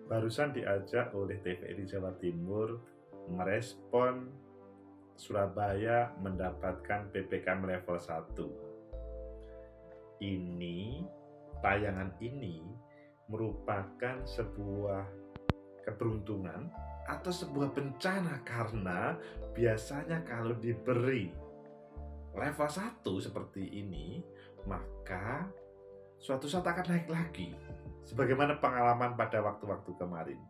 barusan diajak oleh TVRI Jawa Timur merespon Surabaya mendapatkan PPKM level 1. Tayangan ini merupakan sebuah keberuntungan atau sebuah bencana, karena biasanya kalau diberi level 1 seperti ini, maka suatu saat akan naik lagi, sebagaimana pengalaman pada waktu-waktu kemarin.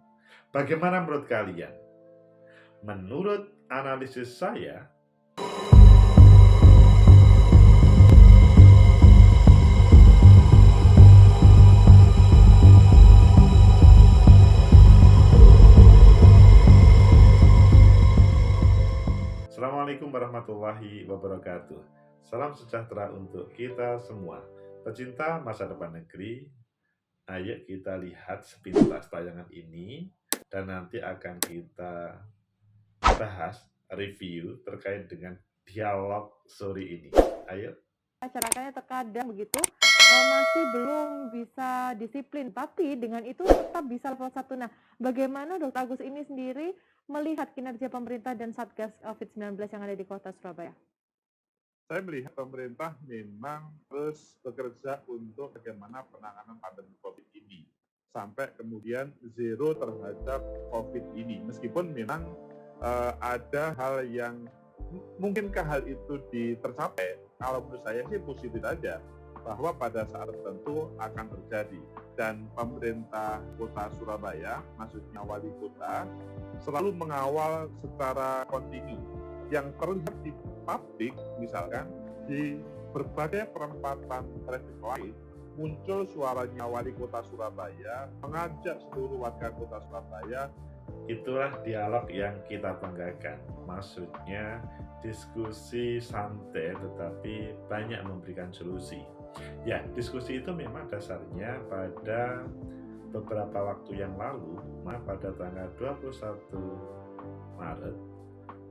Bagaimana menurut kalian? Menurut analisis saya, Assalamualaikum warahmatullahi wabarakatuh. Salam sejahtera untuk kita semua. Pecinta masa depan negeri, ayo kita lihat sepintas tayangan ini dan nanti akan kita bahas, review terkait dengan dialog sore ini. Ayo. Masyarakatnya terkadang begitu masih belum bisa disiplin, tapi dengan itu tetap bisa level 1. Nah, bagaimana Dr. Agus ini sendiri melihat kinerja pemerintah dan Satgas COVID-19 yang ada di Kota Surabaya? Saya melihat pemerintah memang terus bekerja untuk bagaimana penanganan pandemi COVID ini sampai kemudian zero terhadap COVID ini. Meskipun memang ada hal yang mungkinkah hal itu tercapai, kalau menurut saya sih positif saja bahwa pada saat tertentu akan terjadi, dan pemerintah Kota Surabaya, maksudnya wali kota, selalu mengawal secara kontinu. Yang terlihat di publik, misalkan di berbagai perempatan traffic light, muncul suaranya wali kota Surabaya mengajak seluruh warga kota Surabaya. Itulah dialog yang kita banggakan. Maksudnya diskusi santai tetapi banyak memberikan solusi. Ya, diskusi itu memang dasarnya pada beberapa waktu yang lalu, pada tanggal 21 Maret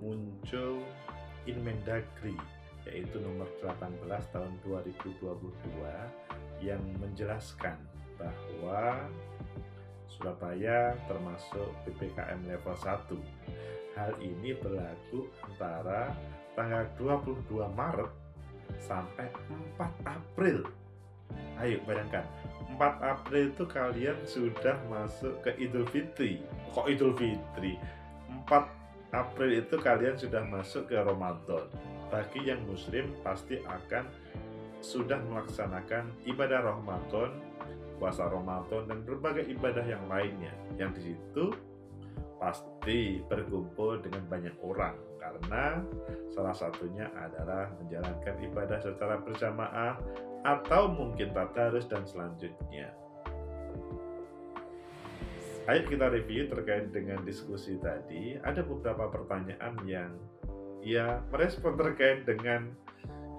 muncul Inmendagri, yaitu nomor 18 tahun 2022, yang menjelaskan bahwa Surabaya termasuk PPKM level 1. Hal ini berlaku antara tanggal 22 Maret sampai 4 April. Ayo bayangkan, 4 April itu kalian sudah masuk ke Idul Fitri. Kok Idul Fitri? 4 April itu kalian sudah masuk ke Ramadan. Bagi yang muslim pasti akan sudah melaksanakan ibadah Ramadan, puasa Ramadan, dan berbagai ibadah yang lainnya, yang di situ pasti berkumpul dengan banyak orang, karena salah satunya adalah menjalankan ibadah secara berjamaah atau mungkin tadarus dan selanjutnya. Ayo kita review terkait dengan diskusi tadi. Ada beberapa pertanyaan yang merespon terkait dengan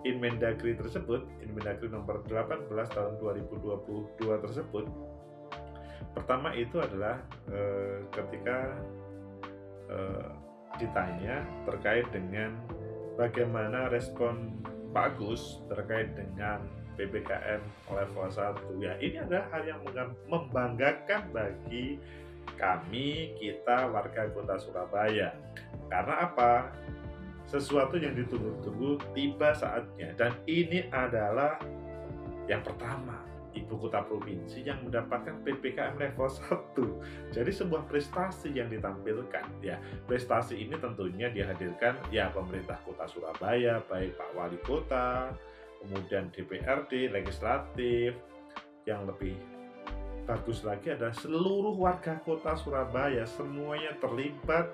Inmendagri tersebut, Inmendagri nomor 18 tahun 2022 tersebut. Pertama itu adalah ketika ditanya terkait dengan bagaimana respon Pak Agus terkait dengan PPKM level 1. Ya, ini adalah hal yang membanggakan bagi kami, kita warga kota Surabaya. Karena apa? Sesuatu yang ditunggu-tunggu tiba saatnya, dan ini adalah yang pertama ibu kota provinsi yang mendapatkan PPKM level 1. Jadi sebuah prestasi yang ditampilkan. Ya, prestasi ini tentunya dihadirkan ya pemerintah kota Surabaya, baik Pak Wali Kota, kemudian DPRD, legislatif. Yang lebih bagus lagi adalah seluruh warga kota Surabaya semuanya terlibat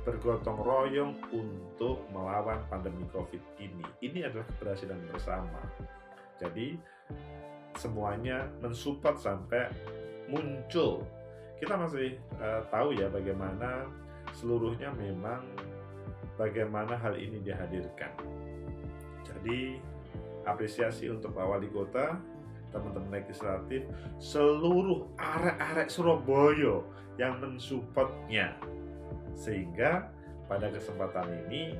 bergotong royong untuk melawan pandemi COVID ini. Ini adalah keberhasilan bersama. Jadi semuanya mensupport sampai muncul. Kita masih tahu ya bagaimana seluruhnya memang bagaimana hal ini dihadirkan. Jadi apresiasi untuk Pak Wali Kota, teman-teman legislatif, seluruh arek-arek Surabaya yang mensupportnya, sehingga pada kesempatan ini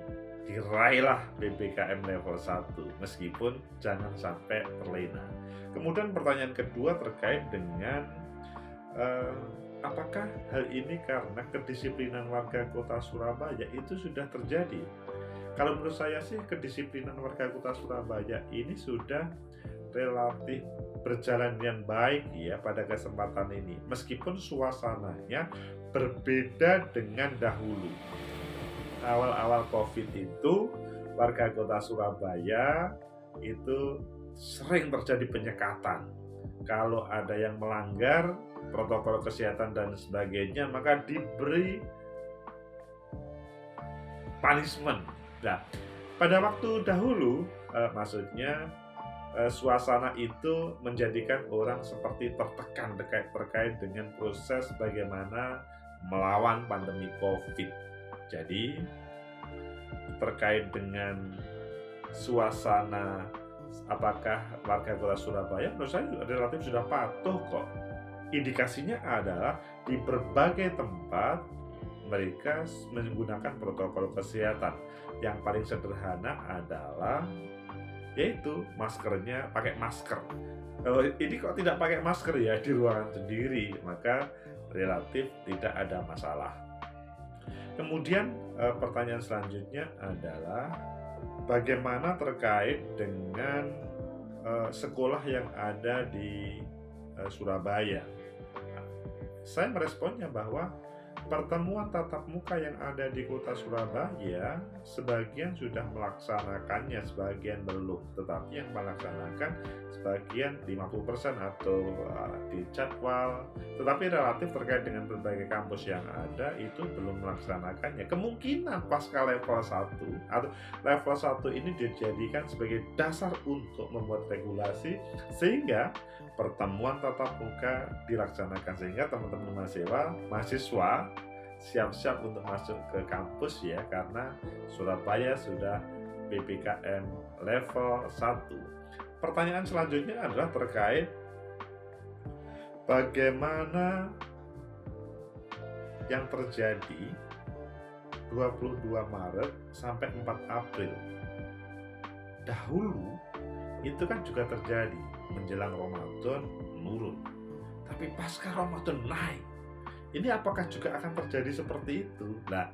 diraihlah PPKM level 1 meskipun jangan sampai terlena. Kemudian pertanyaan kedua terkait dengan apakah hal ini karena kedisiplinan warga kota Surabaya itu sudah terjadi? Kalau menurut saya sih kedisiplinan warga kota Surabaya ini sudah relatif berjalan yang baik ya pada kesempatan ini. Meskipun suasananya berbeda dengan dahulu. Awal-awal COVID itu warga kota Surabaya itu sering terjadi penyekatan. Kalau ada yang melanggar protokol kesehatan dan sebagainya, maka diberi punishment. Nah, pada waktu dahulu, maksudnya suasana itu menjadikan orang seperti tertekan terkait dengan proses bagaimana melawan pandemi COVID. Jadi, terkait dengan suasana apakah warga kota Surabaya, menurut saya relatif sudah patuh kok. Indikasinya adalah di berbagai tempat mereka menggunakan protokol kesehatan. Yang paling sederhana adalah yaitu maskernya pakai masker. Kalau ini kok tidak pakai masker ya di ruangan sendiri, maka relatif tidak ada masalah. Kemudian pertanyaan selanjutnya adalah bagaimana terkait dengan sekolah yang ada di Surabaya. Saya meresponnya bahwa pertemuan tatap muka yang ada di kota Surabaya sebagian sudah melaksanakannya, sebagian belum. Tetapi yang melaksanakan sebagian 50% atau dijadwal. Tetapi relatif terkait dengan berbagai kampus yang ada itu belum melaksanakannya. Kemungkinan pasca level 1 atau level 1 ini dijadikan sebagai dasar untuk membuat regulasi sehingga pertemuan tatap muka dilaksanakan, sehingga teman-teman mahasiswa siap-siap untuk masuk ke kampus ya, karena Surabaya sudah PPKM level 1. Pertanyaan selanjutnya adalah terkait bagaimana yang terjadi 22 Maret sampai 4 April. Dahulu itu kan juga terjadi menjelang Ramadan menurun, tapi pasca Ramadan naik. Ini apakah juga akan terjadi seperti itu? Nah,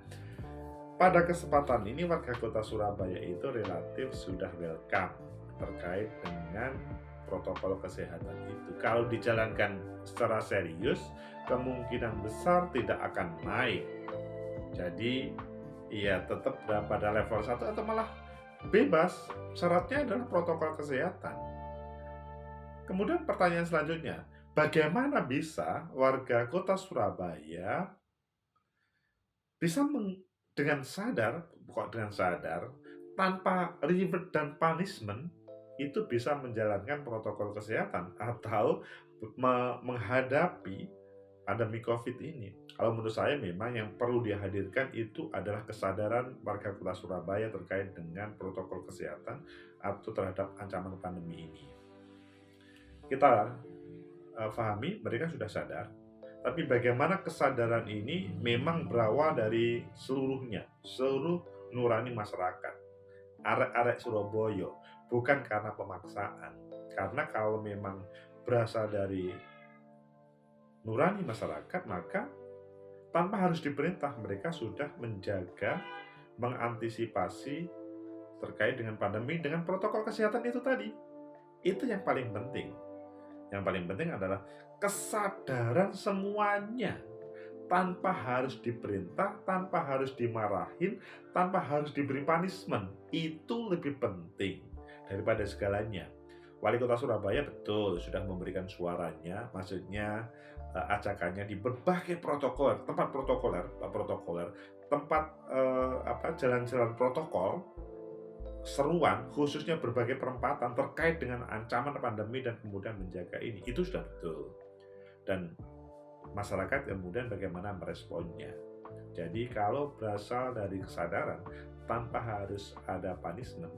pada kesempatan ini warga kota Surabaya itu relatif sudah welcome terkait dengan protokol kesehatan itu. Kalau dijalankan secara serius, kemungkinan besar tidak akan naik. Jadi, ya tetap pada level 1 atau malah bebas. Syaratnya adalah protokol kesehatan. Kemudian pertanyaan selanjutnya, bagaimana bisa warga kota Surabaya bisa dengan sadar tanpa reward dan punishment itu bisa menjalankan protokol kesehatan atau menghadapi pandemi COVID ini? Kalau menurut saya memang yang perlu dihadirkan itu adalah kesadaran warga kota Surabaya terkait dengan protokol kesehatan atau terhadap ancaman pandemi ini. Kita pahami mereka sudah sadar, tapi bagaimana kesadaran ini memang berawal dari seluruh nurani masyarakat, arek-arek Surabaya, bukan karena pemaksaan. Karena kalau memang berasal dari nurani masyarakat, maka tanpa harus diperintah mereka sudah menjaga, mengantisipasi terkait dengan pandemi dengan protokol kesehatan itu tadi. Itu yang paling penting. Yang paling penting adalah kesadaran semuanya, tanpa harus diperintah, tanpa harus dimarahin, tanpa harus diberi punishment. Itu lebih penting daripada segalanya. Wali Kota Surabaya betul sudah memberikan suaranya, maksudnya ajakannya di berbagai tempat protokoler, tempat jalan-jalan protokol, seruan khususnya berbagai perempatan terkait dengan ancaman pandemi dan kemudian menjaga ini, itu sudah betul. Dan masyarakat kemudian bagaimana meresponnya. Jadi kalau berasal dari kesadaran tanpa harus ada punishment,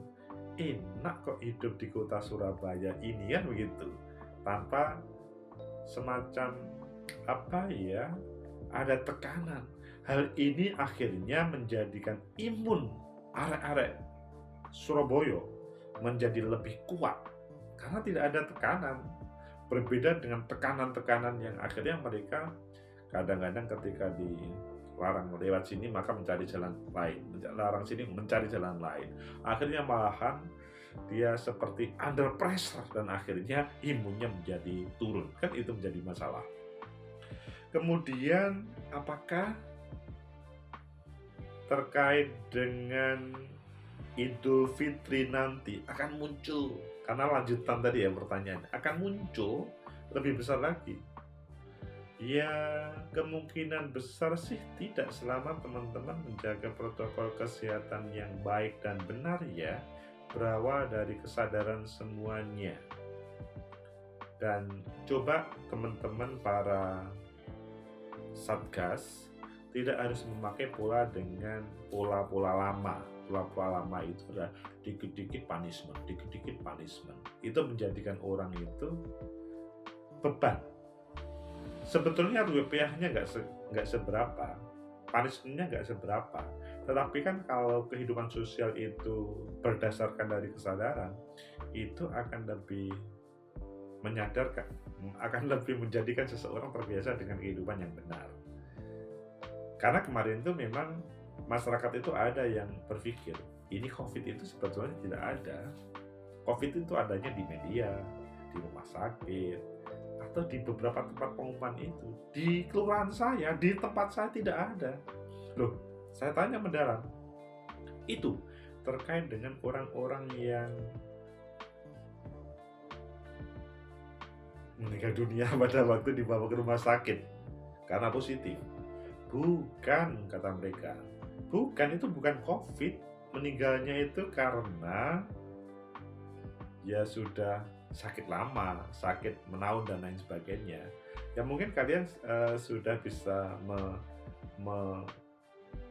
enak kok hidup di kota Surabaya ini kan begitu, tanpa semacam ada tekanan. Hal ini akhirnya menjadikan imun arek-arek Surabaya menjadi lebih kuat karena tidak ada tekanan, berbeda dengan tekanan-tekanan yang akhirnya mereka Kadang-kadang ketika dilarang lewat sini maka mencari jalan lain, larang sini mencari jalan lain. Akhirnya malahan dia seperti under pressure dan akhirnya imunnya menjadi turun. Kan itu menjadi masalah. Kemudian apakah terkait dengan Idul Fitri nanti akan muncul, karena lanjutan tadi ya pertanyaannya, akan muncul lebih besar lagi? Ya, kemungkinan besar sih tidak, selama teman-teman menjaga protokol kesehatan yang baik dan benar ya, berawal dari kesadaran semuanya. Dan coba teman-teman para Satgas tidak harus memakai pola dengan pola-pola lama. Pola-pola lama itu adalah dikit-dikit punishment, dikit-dikit punishment. Itu menjadikan orang itu beban. Sebetulnya rupiahnya nggak seberapa, punishmentnya nggak seberapa. Tetapi kan kalau kehidupan sosial itu berdasarkan dari kesadaran, itu akan lebih menyadarkan, akan lebih menjadikan seseorang terbiasa dengan kehidupan yang benar. Karena kemarin itu memang masyarakat itu ada yang berpikir ini COVID itu sebetulnya tidak ada. COVID itu adanya di media, di rumah sakit, atau di beberapa tempat pengumuman itu. Di kelurahan saya, di tempat saya tidak ada. Loh, saya tanya mendalam, itu terkait dengan orang-orang yang meninggal dunia pada waktu dibawa ke rumah sakit karena positif. Bukan, kata mereka. Bukan, itu bukan COVID. Meninggalnya itu karena ya sudah sakit lama, sakit menaun dan lain sebagainya. Ya mungkin kalian sudah bisa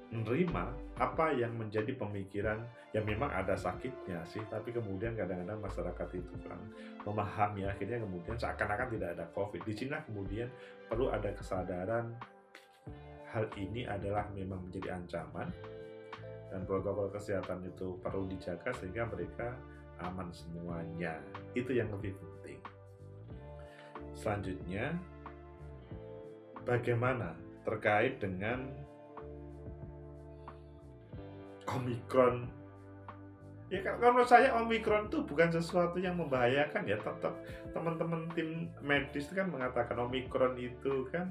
menerima apa yang menjadi pemikiran. Ya memang ada sakitnya sih, tapi kemudian kadang-kadang masyarakat itu kurang memahami, akhirnya kemudian seakan-akan tidak ada COVID. Di sini kemudian perlu ada kesadaran hal ini adalah memang menjadi ancaman dan protokol kesehatan itu perlu dijaga sehingga mereka aman semuanya. Itu yang lebih penting. Selanjutnya, bagaimana terkait dengan Omikron? Ya kalau menurut saya Omikron itu bukan sesuatu yang membahayakan ya. Tetap teman-teman tim medis kan mengatakan Omikron itu kan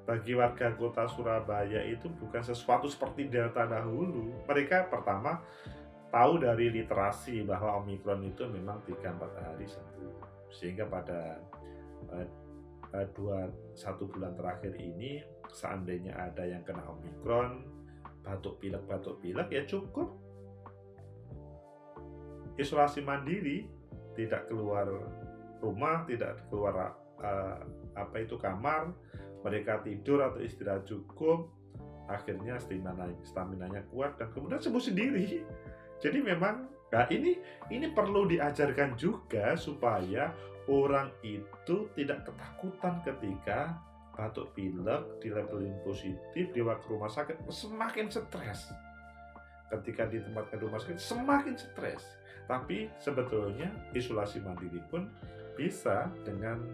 bagi warga kota Surabaya itu bukan sesuatu seperti Delta dahulu. Mereka pertama tahu dari literasi bahwa Omikron itu memang 3-4 hari sembuh. Sehingga pada 1 bulan terakhir ini, seandainya ada yang kena Omikron, batuk pilek ya cukup isolasi mandiri, tidak keluar rumah, tidak keluar kamar, mereka tidur atau istirahat cukup, akhirnya stamina-nya kuat dan kemudian sembuh sendiri. Jadi memang ini perlu diajarkan juga supaya orang itu tidak ketakutan ketika batuk pilek dilabelin positif, dibawa ke rumah sakit, semakin stres. Ketika ditempatkan di rumah sakit semakin stres. Tapi sebetulnya isolasi mandiri pun bisa dengan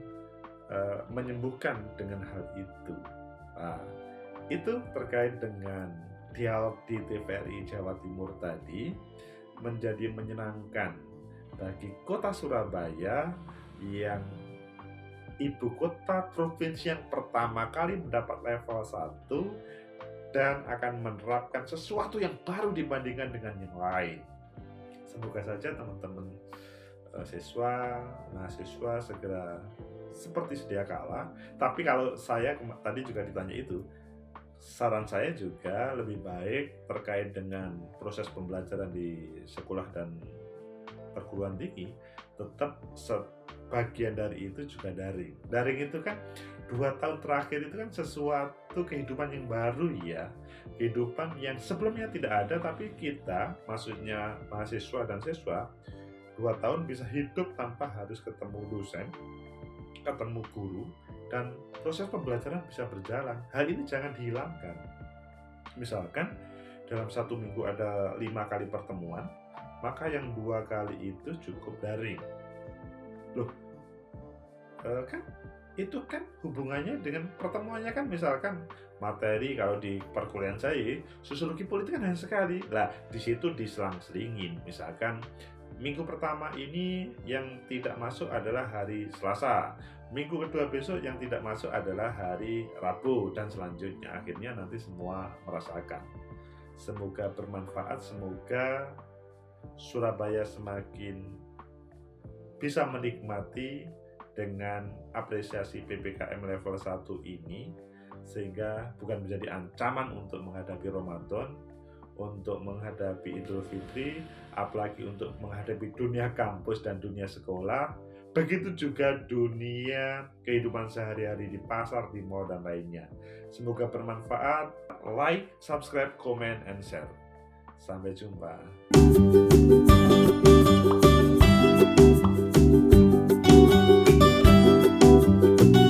menyembuhkan dengan hal itu. Nah, itu terkait dengan dialog di TVRI Jawa Timur tadi menjadi menyenangkan bagi kota Surabaya yang ibu kota provinsi yang pertama kali mendapat level 1 dan akan menerapkan sesuatu yang baru dibandingkan dengan yang lain. Semoga saja teman-teman siswa, mahasiswa segera seperti sedia kala. Tapi kalau saya tadi juga ditanya itu, saran saya juga lebih baik terkait dengan proses pembelajaran di sekolah dan perguruan tinggi, tetap sebagian dari itu juga daring. Daring itu kan 2 tahun terakhir itu kan sesuatu kehidupan yang baru ya, kehidupan yang sebelumnya tidak ada, tapi kita, maksudnya mahasiswa dan siswa, 2 tahun bisa hidup tanpa harus ketemu dosen, ketemu guru, dan proses pembelajaran bisa berjalan. Hal ini jangan dihilangkan. Misalkan dalam 1 minggu ada 5 kali pertemuan, maka yang 2 kali itu cukup daring. Loh, kan itu kan hubungannya dengan pertemuannya kan, misalkan materi kalau di perkuliahan saya sosiologi politik kan hanya sekali lah, di situ diselang-selingin. Misalkan minggu pertama ini yang tidak masuk adalah hari Selasa, minggu kedua besok yang tidak masuk adalah hari Rabu, dan selanjutnya. Akhirnya nanti semua merasakan. Semoga bermanfaat, semoga Surabaya semakin bisa menikmati dengan apresiasi PPKM level 1 ini, sehingga bukan menjadi ancaman untuk menghadapi Ramadan, untuk menghadapi Idul Fitri, apalagi untuk menghadapi dunia kampus dan dunia sekolah, begitu juga dunia kehidupan sehari-hari di pasar, di mall, dan lainnya. Semoga bermanfaat. Like, subscribe, comment, and share. Sampai jumpa.